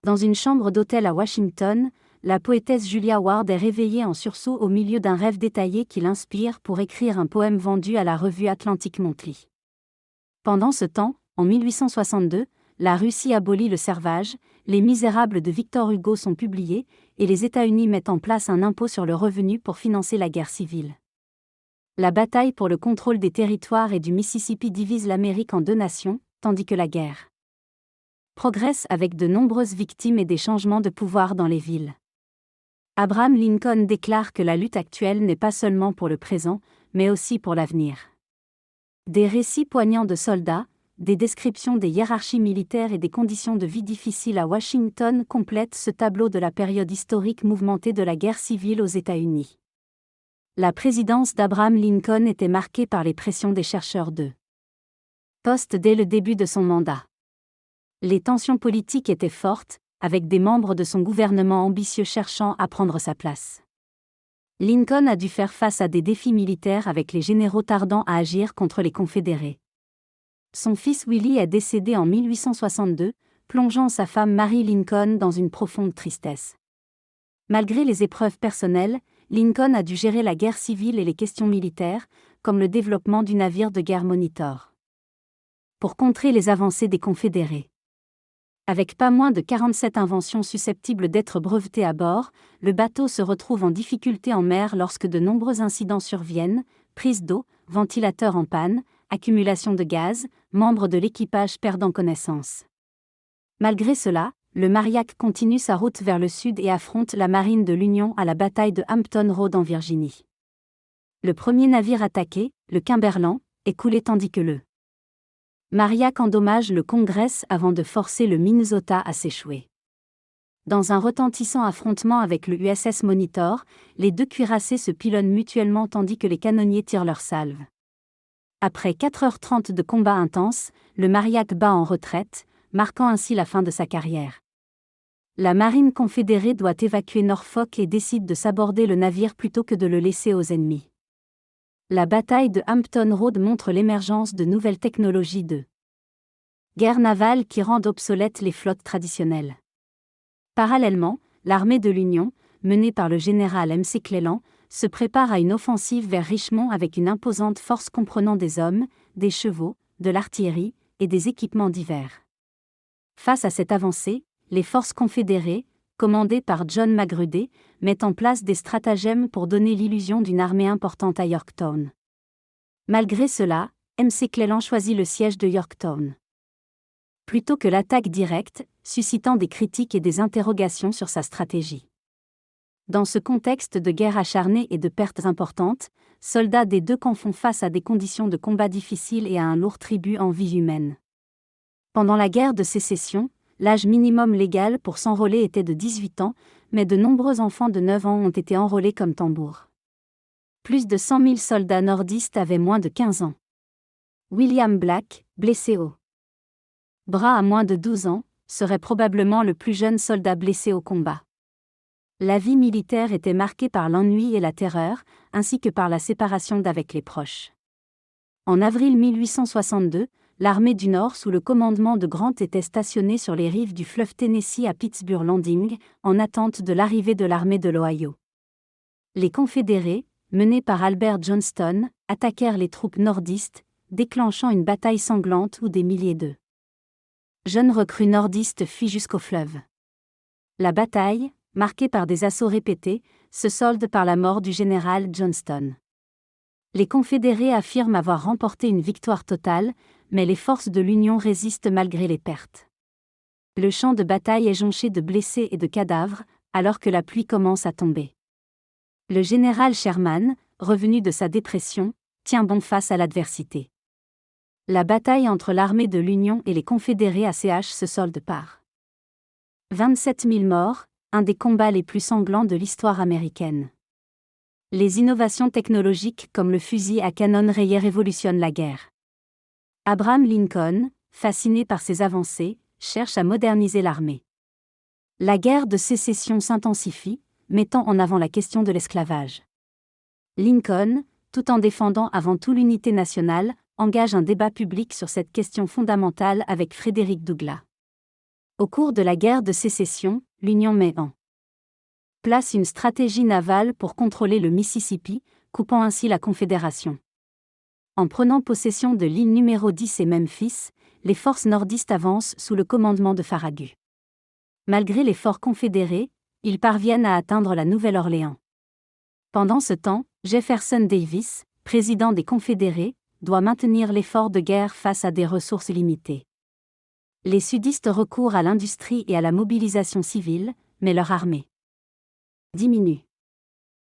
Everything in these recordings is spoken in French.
Dans une chambre d'hôtel à Washington, la poétesse Julia Ward est réveillée en sursaut au milieu d'un rêve détaillé qui l'inspire pour écrire un poème vendu à la revue Atlantic Monthly. Pendant ce temps, en 1862, la Russie abolit le servage, Les Misérables de Victor Hugo sont publiés, et les États-Unis mettent en place un impôt sur le revenu pour financer la guerre civile. La bataille pour le contrôle des territoires et du Mississippi divise l'Amérique en deux nations, tandis que la guerre progresse avec de nombreuses victimes et des changements de pouvoir dans les villes. Abraham Lincoln déclare que la lutte actuelle n'est pas seulement pour le présent, mais aussi pour l'avenir. Des récits poignants de soldats, des descriptions des hiérarchies militaires et des conditions de vie difficiles à Washington complètent ce tableau de la période historique mouvementée de la guerre civile aux États-Unis. La présidence d'Abraham Lincoln était marquée par les pressions des chercheurs de poste dès le début de son mandat. Les tensions politiques étaient fortes, avec des membres de son gouvernement ambitieux cherchant à prendre sa place. Lincoln a dû faire face à des défis militaires avec les généraux tardant à agir contre les Confédérés. Son fils Willie est décédé en 1862, plongeant sa femme Mary Lincoln dans une profonde tristesse. Malgré les épreuves personnelles, Lincoln a dû gérer la guerre civile et les questions militaires, comme le développement du navire de guerre Monitor, pour contrer les avancées des Confédérés. Avec pas moins de 47 inventions susceptibles d'être brevetées à bord, le bateau se retrouve en difficulté en mer lorsque de nombreux incidents surviennent, prise d'eau, ventilateur en panne, accumulation de gaz, membres de l'équipage perdant connaissance. Malgré cela, le Mariac continue sa route vers le sud et affronte la marine de l'Union à la bataille de Hampton Roads en Virginie. Le premier navire attaqué, le Cumberland, est coulé tandis que le Mariac endommage le Congress avant de forcer le Minnesota à s'échouer. Dans un retentissant affrontement avec le USS Monitor, les deux cuirassés se pilonnent mutuellement tandis que les canonniers tirent leurs salves. Après 4h30 de combats intenses, le Mariac bat en retraite, marquant ainsi la fin de sa carrière. La marine confédérée doit évacuer Norfolk et décide de s'aborder le navire plutôt que de le laisser aux ennemis. La bataille de Hampton Roads montre l'émergence de nouvelles technologies de guerre navale qui rendent obsolètes les flottes traditionnelles. Parallèlement, l'armée de l'Union, menée par le général McClellan, se prépare à une offensive vers Richmond avec une imposante force comprenant des hommes, des chevaux, de l'artillerie et des équipements divers. Face à cette avancée, les forces confédérées, commandées par John Magruder, mettent en place des stratagèmes pour donner l'illusion d'une armée importante à Yorktown. Malgré cela, McClellan choisit le siège de Yorktown plutôt que l'attaque directe, suscitant des critiques et des interrogations sur sa stratégie. Dans ce contexte de guerre acharnée et de pertes importantes, soldats des deux camps font face à des conditions de combat difficiles et à un lourd tribut en vie humaine. Pendant la guerre de sécession, l'âge minimum légal pour s'enrôler était de 18 ans, mais de nombreux enfants de 9 ans ont été enrôlés comme tambours. Plus de 100 000 soldats nordistes avaient moins de 15 ans. William Black, blessé au bras à moins de 12 ans, serait probablement le plus jeune soldat blessé au combat. La vie militaire était marquée par l'ennui et la terreur, ainsi que par la séparation d'avec les proches. En avril 1862, l'armée du Nord sous le commandement de Grant était stationnée sur les rives du fleuve Tennessee à Pittsburgh Landing, en attente de l'arrivée de l'armée de l'Ohio. Les Confédérés, menés par Albert Johnston, attaquèrent les troupes nordistes, déclenchant une bataille sanglante où des milliers de jeunes recrues nordistes fuient jusqu'au fleuve. La bataille, marquée par des assauts répétés, se solde par la mort du général Johnston. Les Confédérés affirment avoir remporté une victoire totale, mais les forces de l'Union résistent malgré les pertes. Le champ de bataille est jonché de blessés et de cadavres, alors que la pluie commence à tomber. Le général Sherman, revenu de sa dépression, tient bon face à l'adversité. La bataille entre l'armée de l'Union et les Confédérés à CH se solde par 27 000 morts, un des combats les plus sanglants de l'histoire américaine. Les innovations technologiques comme le fusil à canon rayé révolutionnent la guerre. Abraham Lincoln, fasciné par ces avancées, cherche à moderniser l'armée. La guerre de sécession s'intensifie, mettant en avant la question de l'esclavage. Lincoln, tout en défendant avant tout l'unité nationale, engage un débat public sur cette question fondamentale avec Frédéric Douglass. Au cours de la guerre de sécession, l'Union met en place une stratégie navale pour contrôler le Mississippi, coupant ainsi la Confédération. En prenant possession de l'île numéro 10 et Memphis, les forces nordistes avancent sous le commandement de Farragut. Malgré les forts confédérés, ils parviennent à atteindre la Nouvelle-Orléans. Pendant ce temps, Jefferson Davis, président des Confédérés, doit maintenir l'effort de guerre face à des ressources limitées. Les sudistes recourent à l'industrie et à la mobilisation civile, mais leur armée diminue.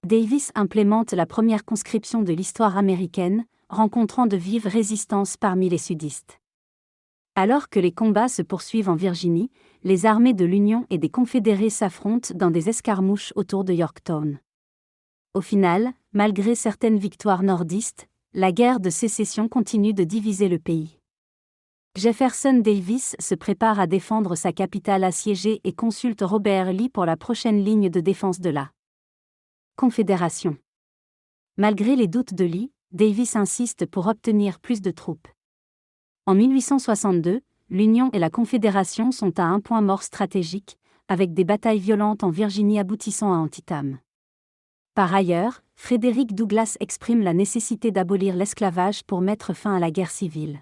Davis implémente la première conscription de l'histoire américaine, rencontrant de vives résistances parmi les sudistes. Alors que les combats se poursuivent en Virginie, les armées de l'Union et des Confédérés s'affrontent dans des escarmouches autour de Yorktown. Au final, malgré certaines victoires nordistes, la guerre de sécession continue de diviser le pays. Jefferson Davis se prépare à défendre sa capitale assiégée et consulte Robert Lee pour la prochaine ligne de défense de la Confédération. Malgré les doutes de Lee, Davis insiste pour obtenir plus de troupes. En 1862, l'Union et la Confédération sont à un point mort stratégique, avec des batailles violentes en Virginie aboutissant à Antietam. Par ailleurs, Frédéric Douglass exprime la nécessité d'abolir l'esclavage pour mettre fin à la guerre civile.